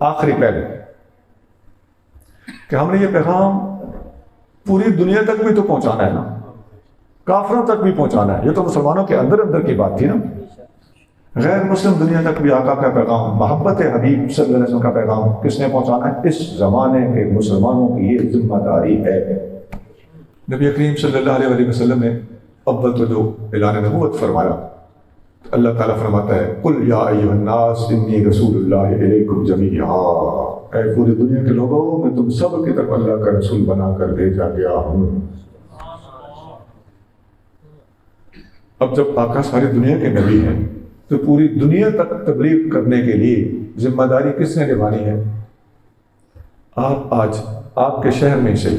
آخری پہلو کہ ہم نے یہ پیغام پوری دنیا تک بھی تو پہنچانا ہے نا، کافروں تک بھی پہنچانا ہے. یہ تو مسلمانوں کے اندر اندر کی بات تھی نا. غیر مسلم دنیا تک بھی آقا کا پیغام، محبت حبیب صلی اللہ علیہ وسلم کا پیغام کس نے پہنچانا ہے؟ اس زمانے کے مسلمانوں کی یہ ذمہ داری ہے. نبی کریم صلی اللہ علیہ وسلم نے اول تو جو اعلان نبوت فرمایا، اللہ تعالیٰ فرماتا ہے قل یا ایھا الناس انی رسول اللہ الیکم جمیعا، اے پوری دنیا کے لوگوں میں تم سب کی طرف اللہ کا رسول بنا کر بھیجا گیا ہوں. اب جب آقا ساری دنیا کے نبی ہیں تو پوری دنیا تک تبلیغ کرنے کے لیے ذمہ داری کس نے نبھانی ہے؟ آپ آج آپ کے شہر میں سے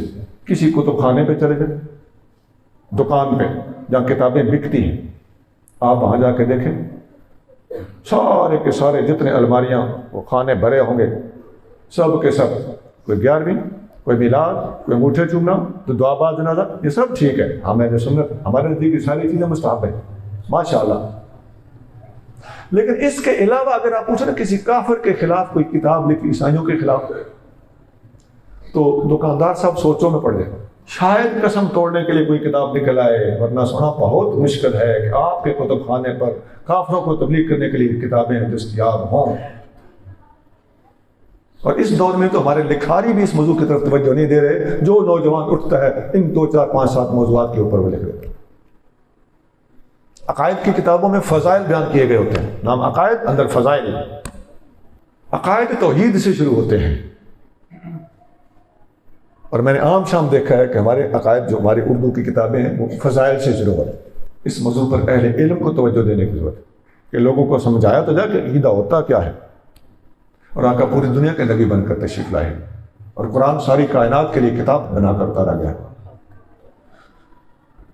کسی کتب خانے پہ چلے جائیں، دکان پہ جہاں کتابیں بکتی ہیں، آپ وہاں جا کے دیکھیں سارے کے سارے جتنے الماریاں وہ خانے بھرے ہوں گے، سب کے سب کوئی 11ویں، کوئی میلاد، کوئی انگوٹھے چومنا، تو دعا بعد جنازہ، یہ سب ٹھیک ہے، ہمیں سنت ہمارے نزدیک ساری چیزیں مستحب ہیں ماشاء اللہ. لیکن اس کے علاوہ اگر آپ پوچھیں نا کسی کافر کے خلاف کوئی کتاب لکھی عیسائیوں کے خلاف، تو دکاندار صاحب سوچوں میں پڑ جائے. شاید قسم توڑنے کے لیے کوئی کتاب نکل آئے، ورنہ سونا بہت مشکل ہے کہ آپ کے کتب خانے پر کافروں کو تبلیغ کرنے کے لیے کتابیں دستیاب ہوں. اور اس دور میں تو ہمارے لکھاری بھی اس موضوع کی طرف توجہ نہیں دے رہے. جو نوجوان اٹھتا ہے ان 2 4 5 7 موضوعات کے اوپر وہ لکھ رہے. عقائد کی کتابوں میں فضائل بیان کیے گئے ہوتے ہیں، نام عقائد، اندر فضائل. عقائد توحید سے شروع ہوتے ہیں، اور میں نے عام شام دیکھا ہے کہ ہمارے عقائد جو ہماری اردو کی کتابیں ہیں وہ فضائل سے شروع ہوتے ہیں. اس موضوع پر اہل علم کو توجہ دینے کی ضرورت ہے کہ لوگوں کو سمجھایا تو جائے کہ عقیدہ ہوتا کیا ہے. اور آقا پوری دنیا کے نبی بن کر تشریف لائے، اور قرآن ساری کائنات کے لیے کتاب بنا کر اتارا گیا.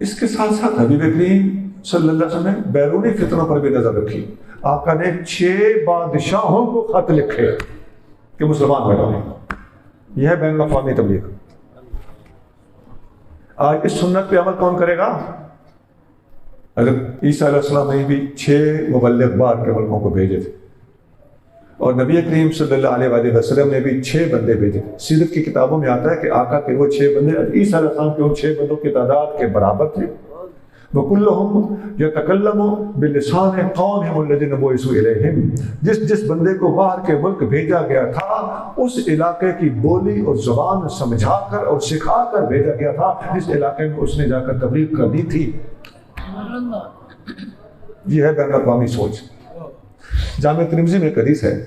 اس کے ساتھ ساتھ حبیب کریم صلی اللہ علیہ وسلم نے بیرونی فتنوں پر بھی نظر رکھی. آقا نے 6 بادشاہوں کو خط لکھے کہ مسلمان بنانے. یہ ہے بین الاقوامی تبلیغ. آج اس سنت پہ عمل کون کرے گا؟ اگر عیسیٰ علیہ السلام نے بھی 6 مبلغ بار کے ملکوں کو بھیجے تھے، اور نبی کریم صلی اللہ علیہ وسلم نے بھی 6 بندے بھیجے. سیرت کی کتابوں میں آتا ہے کہ آقا کے وہ 6 بندے عیسیٰ علیہ السلام کے ان 6 بندوں کی تعداد کے برابر تھے. وَكُلُّهُمْ يَتَكَلَّمُ بِلِسَانِ قَوْمِهِمُ الَّذِينَ بُعِثُوا إِلَيْهِمْ. جس بندے کو باہر کے ملک بھیجا گیا تھا اس علاقے کی بولی اور زبان سمجھا کر اور سکھا کر بھیجا گیا تھا جس علاقے میں اس نے جا کر تبلیغ کرنی تھی. یہ ہے بین الاقوامی سوچ. جامع ترمذی میں ایک حدیث ہے،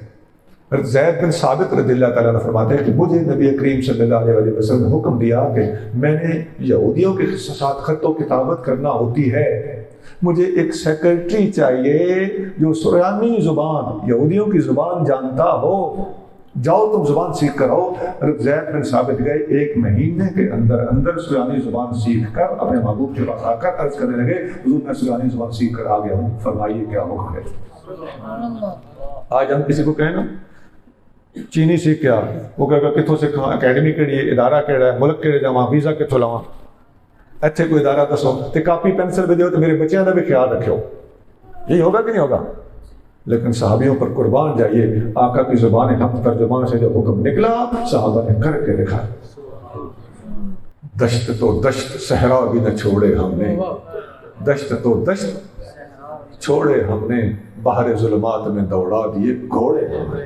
زید بن ثابت رضی اللہ تعالیٰ عنہ فرماتے ہیں کہ مجھے نبی کریم صلی اللہ علیہ وسلم نے حکم دیا کہ میں نے یہودیوں کے ساتھ خط و کتابت کرنا ہوتی ہے، مجھے ایک سیکرٹری چاہیے جو سریانی زبان یہودیوں کی زبان جانتا ہو. جاؤ تم زبان سیکھ کر آؤ. زید بن ثابت گئے، 1 مہینے کے اندر اندر سریانی زبان سیکھ کر اپنے محبوب کے پاس آ کر عرض کرنے لگے حضور میں سریانی زبان سیکھ کر آ گیا ہوں، فرمائیے کیا حکم ہے. آج ہم کسی کو کہیں نا چینی سیکھ کے آ، وہ کہے گا کتوں سیکھا، اکیڈمی کہڑی ہے، ادارہ کہڑا ہے، ملک کہڑے جاواں، ویزا کتوں لواں، اتنے کوئی ادارہ دسو تے کاپی پینسل بھی دیو تو میرے بچیاں کا بھی خیال رکھو. یہی ہوگا کہ نہیں ہوگا؟ لیکن صحابیوں پر قربان جائیے، آقا کی زبان حق ترجمان سے جو حکم نکلا صحابہ نے کر کے دکھا. دشت تو دشت صحرا بھی نہ چھوڑے ہم نے، دشت تو دشت چھوڑے ہم نے، باہر ظلمات میں دوڑا دیے گھوڑے ہم نے.